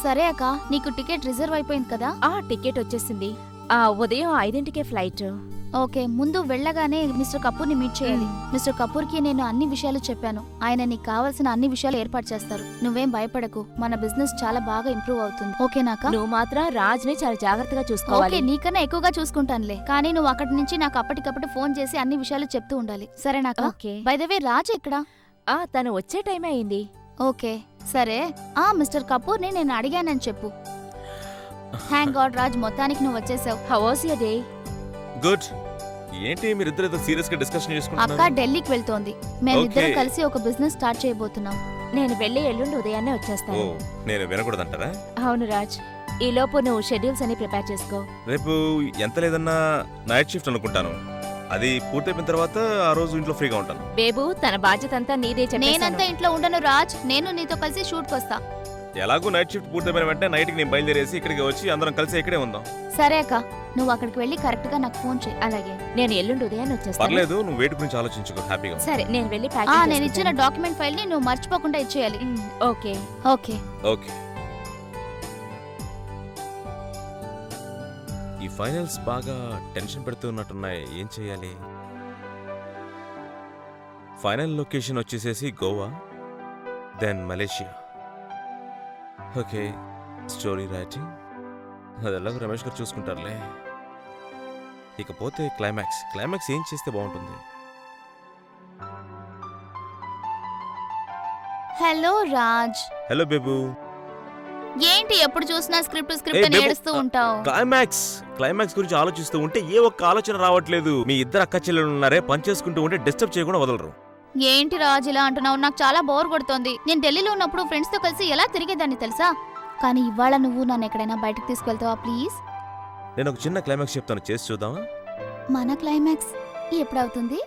సరే అక్క, నీకు టికెట్ రిజర్వ్ అయిపోయింది కదా? టికెట్ వచ్చేసింది. ఉదయం 5ంటికే ఫ్లైట్. ఓకే, ముందు వెళ్ళగానే మిస్టర్ కపూర్ని మీట్ చేయాలి. మిస్టర్ కపూర్కి నేను అన్ని విషయాలు చెప్పాను. ఆయన నీకు కావాల్సిన అన్ని విషయాలు ఏర్పాటు చేస్తారు. నువ్వేం భయపడకు, మన బిజినెస్ చాలా బాగా ఇంప్రూవ్ అవుతుంది. ఓకేనాక? నువ్వు మాత్రం రాజ్ని చాలా జాగ్రత్తగా చూసుకోవాలి. ఓకే, నీకన్నా ఎక్కువగా చూసుకుంటానులే, కానీ నువ్వు అక్కడి నుంచి నాకు అప్పటికప్పుడు ఫోన్ చేసి అన్ని విషయాలు చెప్తూ ఉండాలి. సరేనాక? Okay. By the way, Raj ఎక్కడా? తను వచ్చే టైం అయింది. ఓకే సరే. మిస్టర్ కపూర్ని నేను అడిగానని చెప్పు. థ్యాంక్ గాడ్ రాజ్, మొత్తానికి నువ్వు వచ్చేసావు. How was your day? Good. ఏంటి మీరిద్దరు ఏదో సీరియస్ గా డిస్కషన్ అక్క చేసుకుంటున్నారు? ఢిల్లీకి వెళ్తోంది. మేమిద్దరం Okay. కలిసి ఒక బిజినెస్ స్టార్ట్ చేయబోతున్నాం. నేను వెళ్ళి ఎల్లుండి ఉదయాన్నే ఓ, వచ్చేస్తాను. నేను వినకూడదంటారా? అవును రాజ్, ఈ లోపు నువ్వు షెడ్యూల్స్ అన్ని ప్రిపేర్ చేసుకో. రేపు ఎంత లేదన్నా నైట్ షిఫ్ట్ అనుకుంటాను. అది పూర్తయిపోయిన తర్వాత ఆ రోజు ఇంట్లో ఫ్రీగా ఉంటాను. బేబు, తన బాధ్యత అంతా నీదే. నేనంతా ఇంట్లో ఉండను రాజ్, నేను నీతో కలిసి షూట్కి వస్తా. ఎలాగో నైట్ షిఫ్ట్ పూర్తయిపోయిన వెంటనే నైట్కి నేను బయలుదేరేసి ఇక్కడికి వచ్చి అందరం కలిసి ఇక్కడే ఉందాం. సరే అక్క, నువ్వు అక్కడికి వెళ్ళి కరెక్ట్ గా నాకు ఫోన్ చేయి. అలాగే, నేను ఎల్లుండి ఉదయాన్నే వచ్చేస్తాను. పర్లేదు, నువ్వు వెయిట్ గురించి ఆలోచించుకో, హ్యాపీగా ఉండు. సరే, నేను వెళ్ళి నేను ఇచ్చిన డాక్యుమెంట్ ఫైల్ ని నువ్వు మర్చిపోకుండా ఇచ్చేయాలి. ఓకే. Okay okay. ఈ ఫైనల్స్ బాగా టెన్షన్ పెడుతున్నట్టున్నాయి. ఏం చేయాలి? ఫైనల్ లొకేషన్ వచ్చేసేసి Goa, then Malaysia. Okay, story writing అదెలాగో రమేష్ గారు చూసుకుంటారులే. ఇకపోతే క్లైమాక్స్ ఏం చేస్తే బాగుంటుంది? హలో రాజ్. హలో బేబు. ఏంటి ఎప్పుడు చూసినా స్క్రిప్ట్ ఏయ్ అని బేబు, ఏడుస్తూ ఉంటావు? క్లైమాక్స్ గురించి ఆలోచిస్తూ ఉంటే ఏ ఒక్క ఆలోచన రావట్లేదు. మీ ఇద్దరు అక్క చెల్లెలు ఉన్నారే, పని చేసుకుంటూ ఉంటే డిస్టర్బ్ చేయకుండా వదలరు. ఏంటి రాజ్ ఇలా అంటున్నావు? నాకు చాలా బోర్ కొడుతోంది. నేను ఢిల్లీలో ఉన్నప్పుడు ఫ్రెండ్స్ తో కలిసి ఎలా తిరిగేదాన్ని తెలుసా? కానీ ఇవాళ నువ్వు నన్ను ఎక్కడైనా బయటకు తీసుకెళ్తావా ప్లీజ్? నేను ఒక చిన్న క్లైమాక్స్ చెప్తాను, చేసి చూద్దామా? మన క్లైమాక్స్ ఎప్పుడవుతుంది?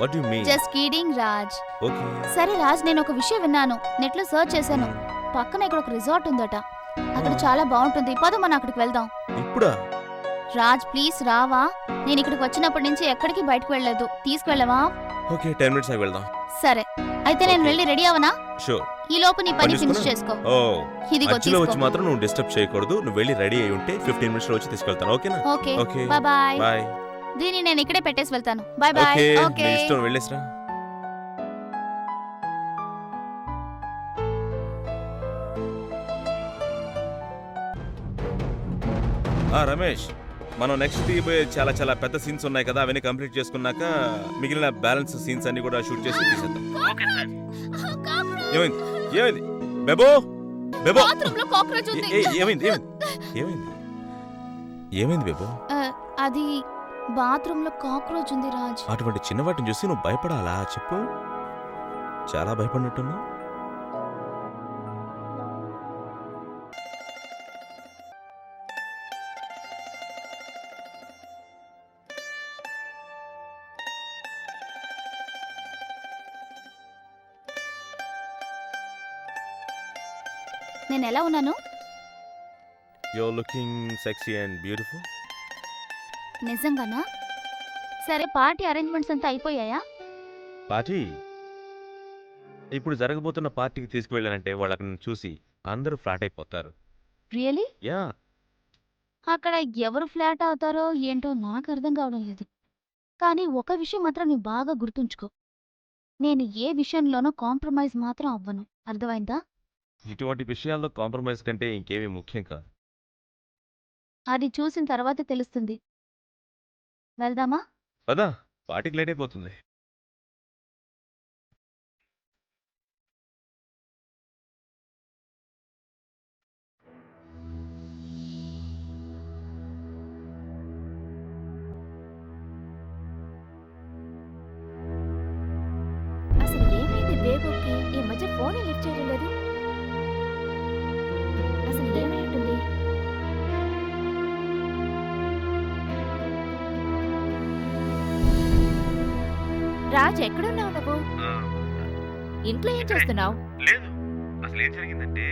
What you mean? Just kidding Raj. Okay. సరే రాజ్, నేను ఒక విషయం విన్నాను, నెట్ లో సర్చ్ చేశాను. పక్కన ఇక్కడ ఒక రిసార్ట్ ఉందట, అక్కడ చాలా బాగుంటుంది. పద మనం అక్కడికి వెళ్దాం. ఇప్పుడా? రాజ్ ప్లీజ్ రావా? నేను ఇక్కడికి వచ్చినప్పటి నుంచి ఎక్కడికి బయటకు వెళ్ళలేదు, తీసుకెళ్ళవా? ఓకే, 10 minutes ఆగి వెళ్దాం. సరే అయితే నేను Okay. వెళ్ళి రెడీ అవనా? షూర్. ఈ లోపు నీ పని పని ఫినిష్ చేసుకున్నా? చేసుకో. ఓ, ఇదిగో మధ్యలో వచ్చి తీసుకో. మాత్రం నువ్వు డిస్టర్బ్ చేయకూడదు. నువ్వు వెళ్ళి రెడీ అయి ఉంటే 15 minutes లో వచ్చి తీసుకెళ్తాను. ఓకేనా? Okay okay. Bye bye. Bye. దీన్ని నేను ఇక్కడే పెట్టేసి వెళ్తాను. Bye bye. ఓకే, ఓకే నీ ఇష్టం, వెళ్ళేసిరా. రమేష్, మనం నెక్స్ట్ తీయబోయే చాలా చాలా పెద్ద సీన్స్ ఉన్నాయి కదా, అవన్నీ కంప్లీట్ చేసుకున్నాక మిగిలిన బ్యాలెన్స్ సీన్స్ అన్ని కూడా షూట్ చేసి తీసేద్దాం. ఏమైంది? ఏమైంది బేబో? బేబో, బాత్రూంలో కాక్రోచ్ ఉంది. ఏమైంది? ఏమైంది? ఏమైంది బేబో? అది బాత్రూమ్ లో కాక్రోచ్ ఉంది రాజ్. అటువంటి చిన్న వాటిని చూసి నువ్వు భయపడాలా? చెప్పు. చాలా భయపడినట్టున్నా. నేను ఎలా ఉన్నాను? You're looking sexy and beautiful. నిజంగానా? సరే, పార్టీ అరేంజ్మెంట్స్ అంతా అయిపోయాయా? పార్టీ? ఇప్పుడు జరగబోతున్న పార్టీకి తీసుకువెళ్ళానంటే వాళ్ళని చూసి అందరూ ఫ్లాట్ అయిపోతారు. రియలీ? యా. అక్కడ ఎవరు ఫ్లాట్ అవుతారో ఏంటో నాకు అర్థం కావడం లేదు. కానీ ఒక విషయం మాత్రం నువ్వు బాగా గుర్తుంచుకో, నేను ఏ విషయంలోనూ కాంప్రమైజ్ మాత్రం అవ్వను. అర్థమైందా? ఇటువంటి విషయాల్లో కాంప్రమైజ్ కంటే ఇంకేమీ ముఖ్యం కాదు. అది చూసిన తర్వాత తెలుస్తుంది. వెళ్దామా? పదా, పార్టీకి లేట్ అయిపోతుంది. అసలు ఏమైంది బేబుకి? ఈ మధ్య ఫోన్ లిఫ్ట్ చేయడం లేదు. అసలు ఏమై ఉంటుంది? రాజ్, ఎక్కడున్నావు నువ్వు? ఇంట్లో ఏం చేస్తున్నావు? లేదు, అసలు ఏం జరిగిందంటే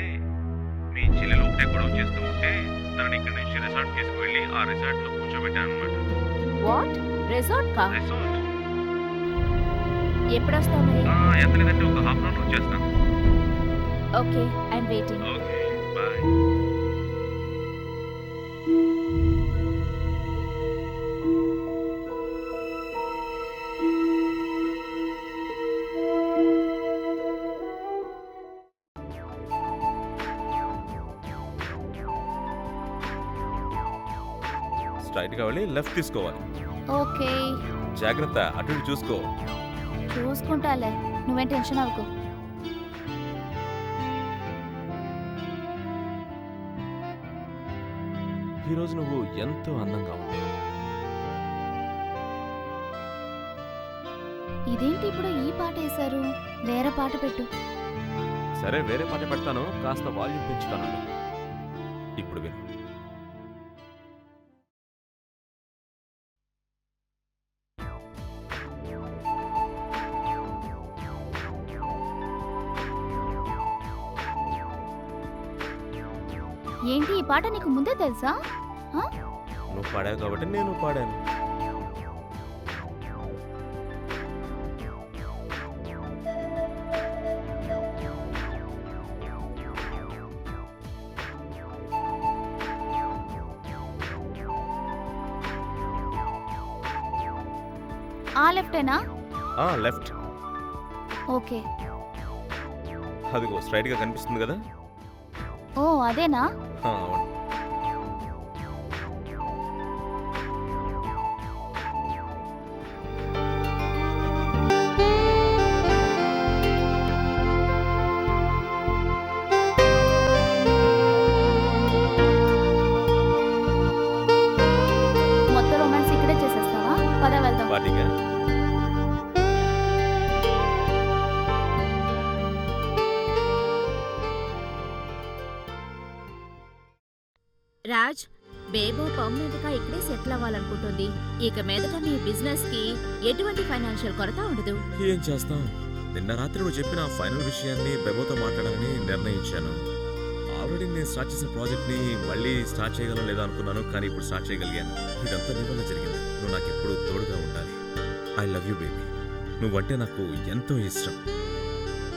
మీ చెల్లెలు ఒకటే గొడవ చేస్తూ ఉంటే తనని ఇక్కడ నుంచి రిసార్ట్ తీసుకువెళ్ళి ఆ రిసార్ట్ లో కూర్చోబెట్టాను అనమాట. వాట్? రిసార్ట్ కా? రిసార్ట్? ఎప్పుడొస్తావు మరి? ఎంత లేదంటే ఒక హాఫ్ అన్ అవర్ వచ్చేస్తాను. Okay, I'm waiting. Okay. Bye. స్ట్రైట్గా వెళ్ళి లెఫ్ట్ తీసుకోవాలి. ఓకే, జాగ్రత్త, అటు ఇటు చూసుకో. చూసుకుంటాలే, నువ్వేం టెన్షన్ అవ్వకు. ఈరోజు నువ్వు ఎంతో అందంగా ఉన్నావు. ఇదేంటి ఇప్పుడు ఈ పాట వేశారు? వేరే పాట పెట్టు. సరే, వేరే పాట పెడతాను, కాస్త వాల్యూమ్ పెంచుతాను. ఇప్పుడు విను. ఏంటి ఈ పాట నీకు ముందే తెలుసా? నువ్వు పాడావు కాబట్టి నేను పాడాను. ఆ లెఫ్టేనా? లెఫ్ట్. ఓకే. అదిగో స్ట్రైట్ గా కనిపిస్తుంది కదా. ఓ అదేనా? అవును. మొత్తం రొమాన్స్ ఇక్కడే చేసేస్తావా? పద వెళ్దాం. పార్టీగా రాజ్, బేబో పర్మనెంట్ గా ఇక్కడే సెటిల్ అవ్వాలనుకుంటుంది. ఇక మీదట మీ బిజినెస్ కి ఎటువంటి ఫైనాన్షియల్ కొరత ఉండదు. ఏం చేస్తాం, నిన్న రాత్రి నువ్వు చెప్పిన ఫైనల్ విషయాన్ని బెబోతో మాట్లాడాలని నిర్ణయించాను. ఆల్రెడీ నేను స్టార్ట్ చేసిన ప్రాజెక్ట్ ని మళ్ళీ స్టార్ట్ చేయగలను లేదా అనుకున్నాను, కానీ ఇప్పుడు స్టార్ట్ చేయగలిగాను. ఇదంతా నీ వల్ల జరిగింది. నువ్వు నాకు ఎప్పుడు తోడుగా ఉండాలి. I love you baby. నువ్వంటే నాకు ఎంతో ఇష్టం.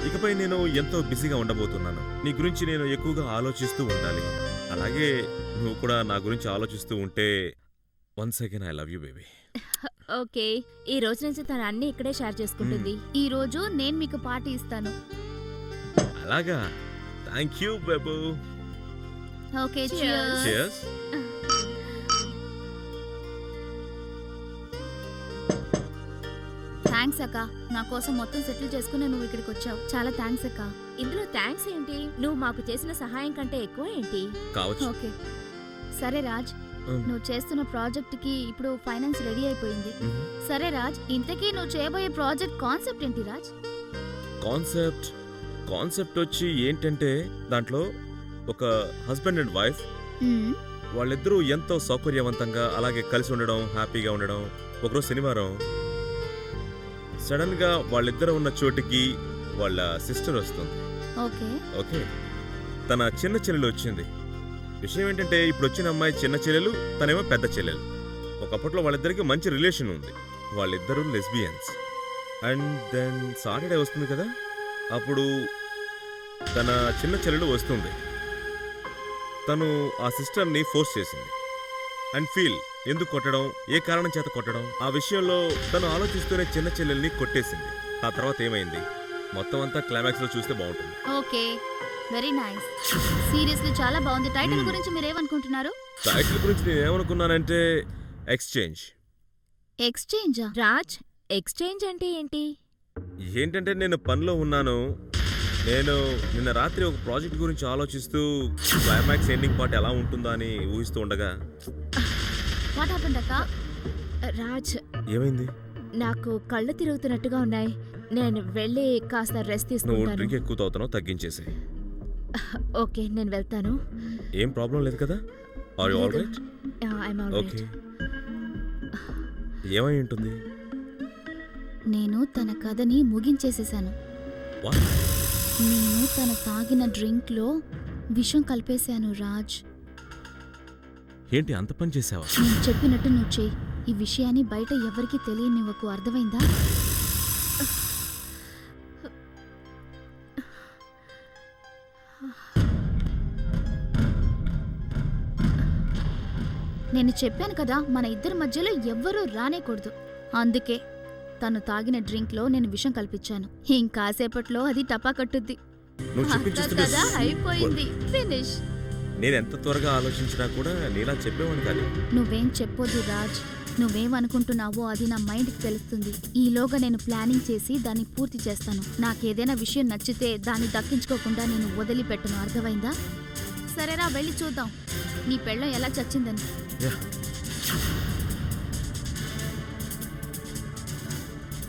ఇకపై నేను ఎంతో బిజీగా ఉండబోతున్నాను. నీ గురించి నేను ఎక్కువగా ఆలోచిస్తూ ఉండాలి. అలాగే నువ్వు కూడా నా గురించి ఆలోచిస్తూ ఉంటే once again I love you baby. Okay, ఈ రోజు నుంచి తను అన్ని ఇక్కడే షేర్ చేసుకుంటుంది. ఈ రోజు నేను మీకు పార్టీ ఇస్తాను. అలాగా, థ్యాంక్ యూ బేబూ. Okay, Cheers. Cheers. థ్యాంక్స్ అక్క. నా కోసం మొత్తం సెటిల్ చేసుకుని నువ్వు ఇక్కడికి వచ్చావు. చాలా థ్యాంక్స్ అక్క. ఇందులో థ్యాంక్స్ ఏంటి? నువ్వు మాకు చేసిన సహాయం కంటే ఎక్కువ ఏంటి? కావచ్చు. ఓకే సరే రాజ్, నువ్వు చేస్తున్న ప్రాజెక్ట్ కి ఇప్పుడు ఫైనాన్స్ రెడీ అయిపోయింది. సరే రాజ్, ఇంతకీ నువ్వు చేయబోయే ప్రాజెక్ట్ కాన్సెప్ట్ ఏంటి రాజ్? కాన్సెప్ట్ వచ్చి ఏంటంటే, దాంట్లో ఒక హస్బెండ్ అండ్ వైఫ్ వాళ్ళిద్దరూ ఎంతో సౌకర్యవంతంగా అలాగే కలిసి ఉండడం, హ్యాపీగా ఉండడం. ఒకరోజు శనివారం సడన్ గా వాళ్ళిద్దరు ఉన్న చోటికి వాళ్ళ సిస్టర్ వస్తుంది. ఓకే, తన చిన్న చెల్లెలు వచ్చింది. విషయం ఏంటంటే, ఇప్పుడు వచ్చిన అమ్మాయి చిన్న చెల్లెలు, తనేమో పెద్ద చెల్లెలు. ఒకప్పట్లో వాళ్ళిద్దరికి మంచి రిలేషన్ ఉంది. వాళ్ళిద్దరూ లెస్బియన్స్. అండ్ దెన్ సాటర్డే వస్తుంది కదా, అప్పుడు తన చిన్న చెల్లెలు వస్తుంది. తను ఆ సిస్టర్ని ఫోర్స్ చేసింది. అండ్ ఫీల్ ఎందుకు కొట్టడం, ఏ కారణం చేత కొట్టడం, ఆ విషయంలో తను ఆలోచిస్తూనే చిన్న చెల్లెల్ని కొట్టేసింది. ఆ తర్వాత ఏమైంది మొత్తం అంతా క్లైమాక్స్ లో చూస్తే బాగుంటుంది. Okay, very nice. సీరియస్లీ చాలా బాగుంది. టైటిల్ గురించి మీరు ఏమనుకుంటున్నారు? టైటిల్ గురించి నేను ఏమనుకున్నానంటే ఎక్స్చేంజ్. ఎక్స్చేంజా? రాజ్, ఎక్స్చేంజ్ అంటే ఏంటి? ఏంటంటే, నేను పనిలో ఉన్నాను. నేను నిన్న రాత్రి ఒక ప్రాజెక్ట్ గురించి ఆలోచిస్తూ క్లైమాక్స్ ఎండింగ్ పార్ట్ ఎలా ఉంటుందా అని ఊహిస్తూ ఉండగా వాట్ హ్యాపెండ్ అక్క? రాజ్, ఏమైంది? నాకు కళ్ళు తిరుగుతున్నట్టుగా ఉన్నాయి. నేను వెళ్ళి కాస్త రెస్ట్ నువ్వు తీసుకుంటాను. డ్రింక్ ఎక్కువ తాగుతున్నావు, తగ్గించేసి. ఓకే, నేను వెళ్తాను. ఏం ప్రాబ్లం లేదు కదా? Are you all right? I'm all okay. Right. ఏమై ఉంటుంది? నేను తన కథని ముగించేసేసాను. What? నేను తన తాగిన డ్రింక్లో విషం కలిపేశాను రాజ్. ఏంటి అంత పని చేసావా? నేను చెప్పినట్టు నువ్వు చెయ్యి. ఈ విషయాన్ని బయట ఎవరికీ తెలియనివ్వకు, అర్థమైందా? నేను చెప్పాను కదా మన ఇద్దరి మధ్యలో ఎవ్వరూ రానేకూడదు. అందుకే తను తాగిన డ్రింక్లో నేను విషం కల్పించాను. ఇంకాసేపట్లో అది టపాకట్టుద్ది. నువ్వు అంతా చెప్పించేస్తుంటే కదా అయిపోయింది. ఫినిష్. నేను ఎంత త్వరగా ఆలోచించినా కూడా నీలా చెప్పేవాడిని కాదు. నువ్వేం చెప్పొద్దు రాజ్. నువ్వేమనుకుంటున్నావో అది నా మైండ్కి తెలుస్తుంది. ఈలోగా నేను ప్లానింగ్ చేసి దాన్ని పూర్తి చేస్తాను. నాకేదైనా విషయం నచ్చితే దాన్ని దక్కించుకోకుండా నేను వదిలిపెట్టను. అర్థమైందా? సరేరా వెళ్ళి చూద్దాం నీ పెళ్ళం ఎలా చచ్చిందని. యా.